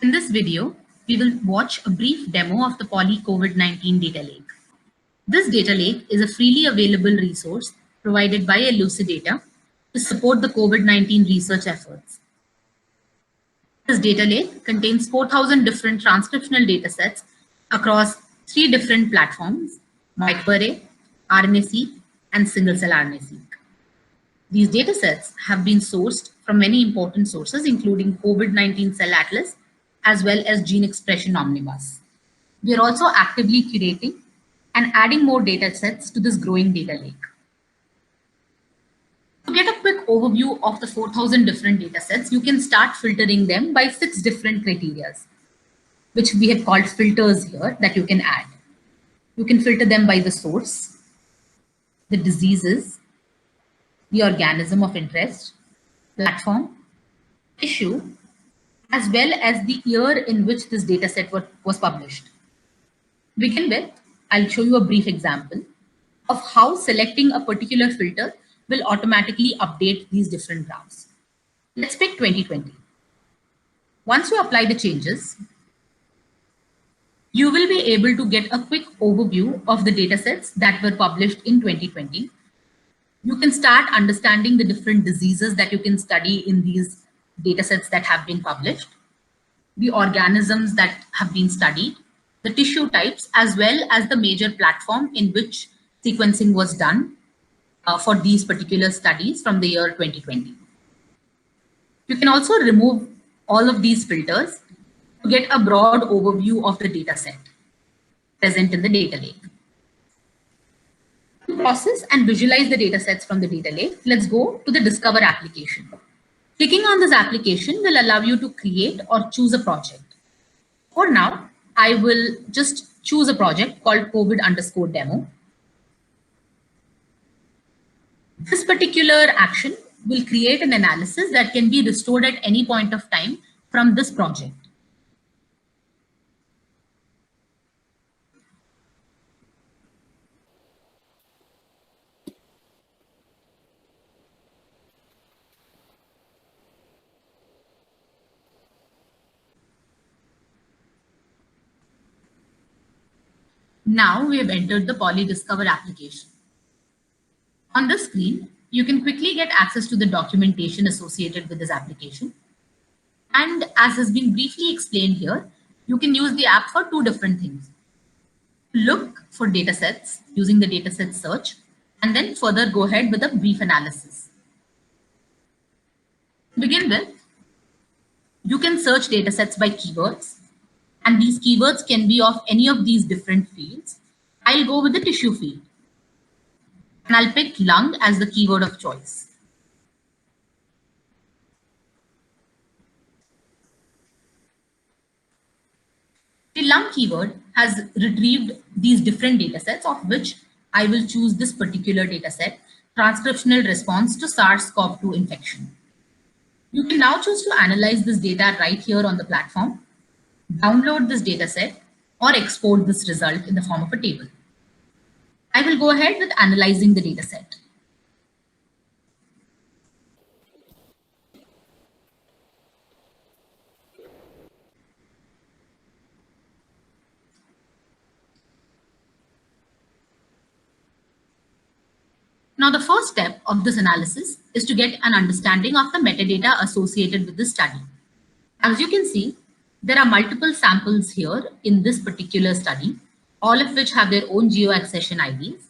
In this video, we will watch a brief demo of the Poly COVID-19 data lake. This data lake is a freely available resource provided by Elucidata to support the COVID-19 research efforts. This data lake contains 4,000 different transcriptional datasets across 3 different platforms: microarray, RNA-seq, and single-cell RNA-seq. These datasets have been sourced from many important sources, including COVID-19 Cell Atlas, as well as Gene Expression Omnibus. We are also actively curating and adding more datasets to this growing data lake. To get a quick overview of the 4,000 different datasets, you can start filtering them by 6 different criteria, which we have called filters here that you can add. You can filter them by the source, the diseases, the organism of interest, platform, issue, as well as the year in which this dataset was published. To begin with, I'll show you a brief example of how selecting a particular filter will automatically update these different graphs. Let's pick 2020. Once you apply the changes, you will be able to get a quick overview of the datasets that were published in 2020. You can start understanding the different diseases that you can study in these datasets that have been published, the organisms that have been studied, the tissue types, as well as the major platform in which sequencing was done for these particular studies from the year 2020. You can also remove all of these filters to get a broad overview of the dataset present in the data lake. To process and visualize the datasets from the data lake, let's go to the Discover application. Clicking on this application will allow you to create or choose a project. For now, I will just choose a project called COVID_demo. This particular action will create an analysis that can be restored at any point of time from this project. Now we have entered the Poly Discover application. On this screen, you can quickly get access to the documentation associated with this application. And as has been briefly explained here, you can use the app for 2 different things. Look for datasets using the dataset search, and then further go ahead with a brief analysis. To begin with, you can search datasets by keywords, and these keywords can be of any of these different fields. I'll go with the tissue field, and I'll pick lung as the keyword of choice. The lung keyword has retrieved these different datasets, of which I will choose this particular dataset, transcriptional response to SARS-CoV-2 infection. You can now choose to analyze this data right here on the platform, download this dataset, or export this result in the form of a table. I will go ahead with analyzing the dataset. Now, the first step of this analysis is to get an understanding of the metadata associated with the study. As you can see, there are multiple samples here in this particular study, all of which have their own geoaccession IDs.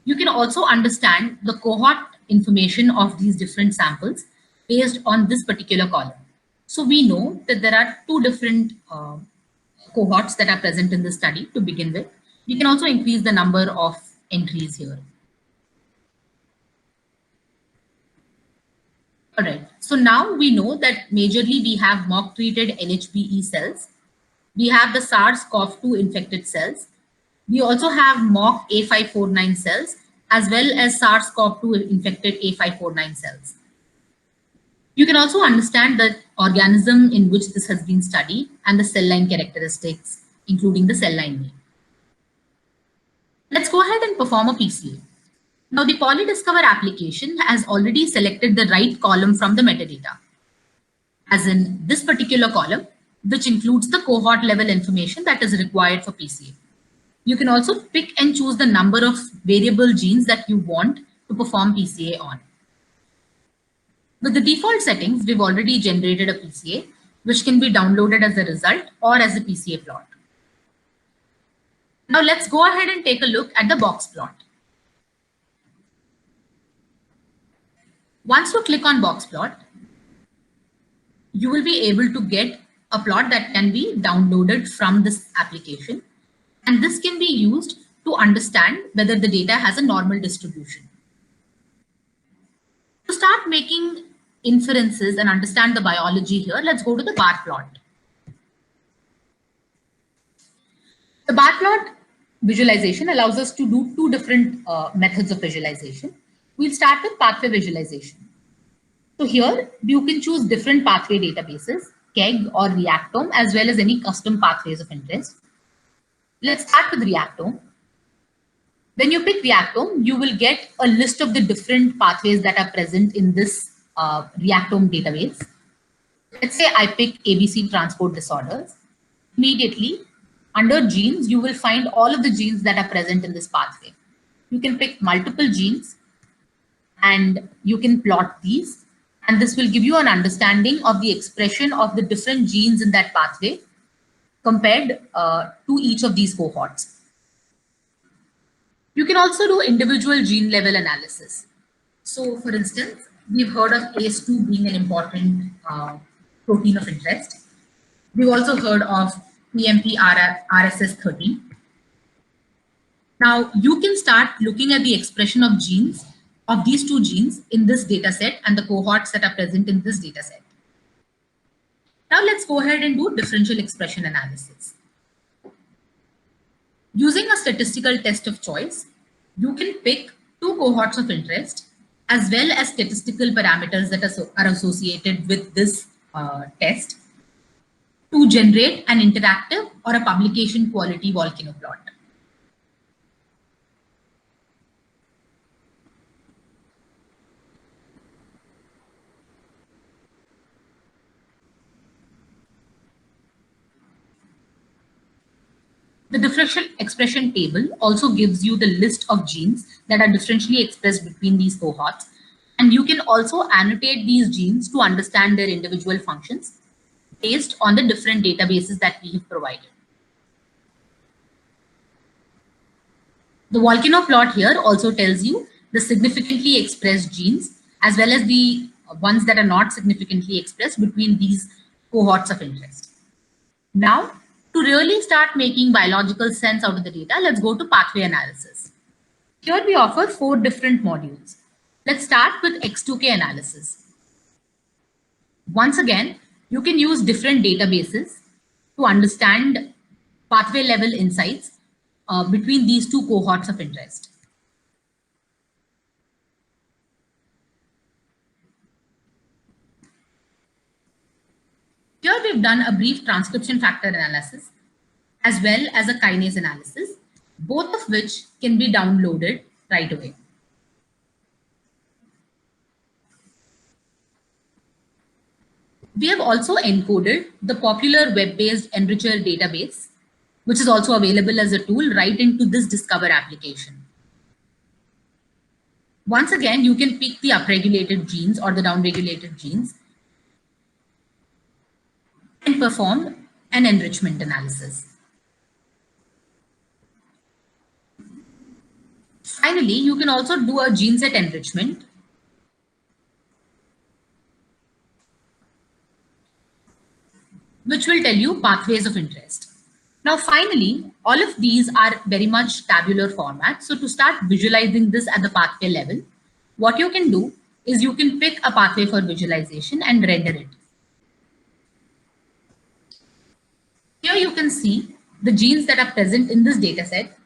You can also understand the cohort information of these different samples based on this particular column. So we know that there are 2 different cohorts that are present in the study to begin with. We can also increase the number of entries here. All right, so now we know that majorly we have mock-treated NHBE cells. We have the SARS-CoV-2 infected cells. We also have mock A549 cells, as well as SARS-CoV-2 infected A549 cells. You can also understand the organism in which this has been studied and the cell line characteristics, including the cell line name. Let's go ahead and perform a PCA. Now, the PolyDiscover application has already selected the right column from the metadata. As in this particular column, which includes the cohort level information that is required for PCA. You can also pick and choose the number of variable genes that you want to perform PCA on. With the default settings, we've already generated a PCA, which can be downloaded as a result or as a PCA plot. Now let's go ahead and take a look at the box plot. Once you click on box plot, you will be able to get a plot that can be downloaded from this application. And this can be used to understand whether the data has a normal distribution. To start making inferences and understand the biology here, let's go to the bar plot. The bar plot visualization allows us to do two different methods of visualization. We'll start with pathway visualization. So here you can choose different pathway databases, KEGG or Reactome, as well as any custom pathways of interest. Let's start with Reactome. When you pick Reactome, you will get a list of the different pathways that are present in this Reactome database. Let's say I pick ABC transport disorders. Immediately, under genes, you will find all of the genes that are present in this pathway. You can pick multiple genes and you can plot these. And this will give you an understanding of the expression of the different genes in that pathway compared to each of these cohorts. You can also do individual gene level analysis. So for instance, we've heard of ACE2 being an important protein of interest. We've also heard of PMP-RSS13. Now you can start looking at the expression of genes of these two genes in this data set and the cohorts that are present in this data set. Now let's go ahead and do differential expression analysis. Using a statistical test of choice, you can pick two cohorts of interest as well as statistical parameters that are associated with this test to generate an interactive or a publication quality volcano plot. The differential expression table also gives you the list of genes that are differentially expressed between these cohorts. And you can also annotate these genes to understand their individual functions based on the different databases that we have provided. The volcano plot here also tells you the significantly expressed genes as well as the ones that are not significantly expressed between these cohorts of interest. Now, to really start making biological sense out of the data, let's go to pathway analysis. Here we offer 4 different modules. Let's start with X2K analysis. Once again, you can use different databases to understand pathway level insights between these two cohorts of interest. Here we've done a brief transcription factor analysis as well as a kinase analysis, both of which can be downloaded right away. We have also encoded the popular web-based Enricher database, which is also available as a tool right into this Discover application. Once again, you can pick the upregulated genes or the downregulated genes and perform an enrichment analysis. Finally, you can also do a gene set enrichment which will tell you pathways of interest. Now, finally, all of these are very much tabular format. So to start visualizing this at the pathway level, what you can do is you can pick a pathway for visualization and render it. Here you can see the genes that are present in this data set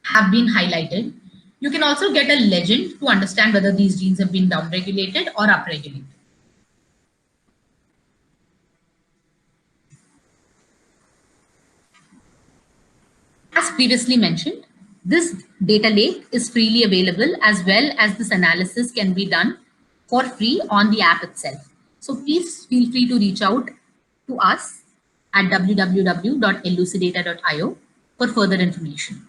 have been highlighted. You can also get a legend to understand whether these genes have been downregulated or upregulated. As previously mentioned, this data lake is freely available as well as this analysis can be done for free on the app itself. So please feel free to reach out to us at www.elucidata.io for further information.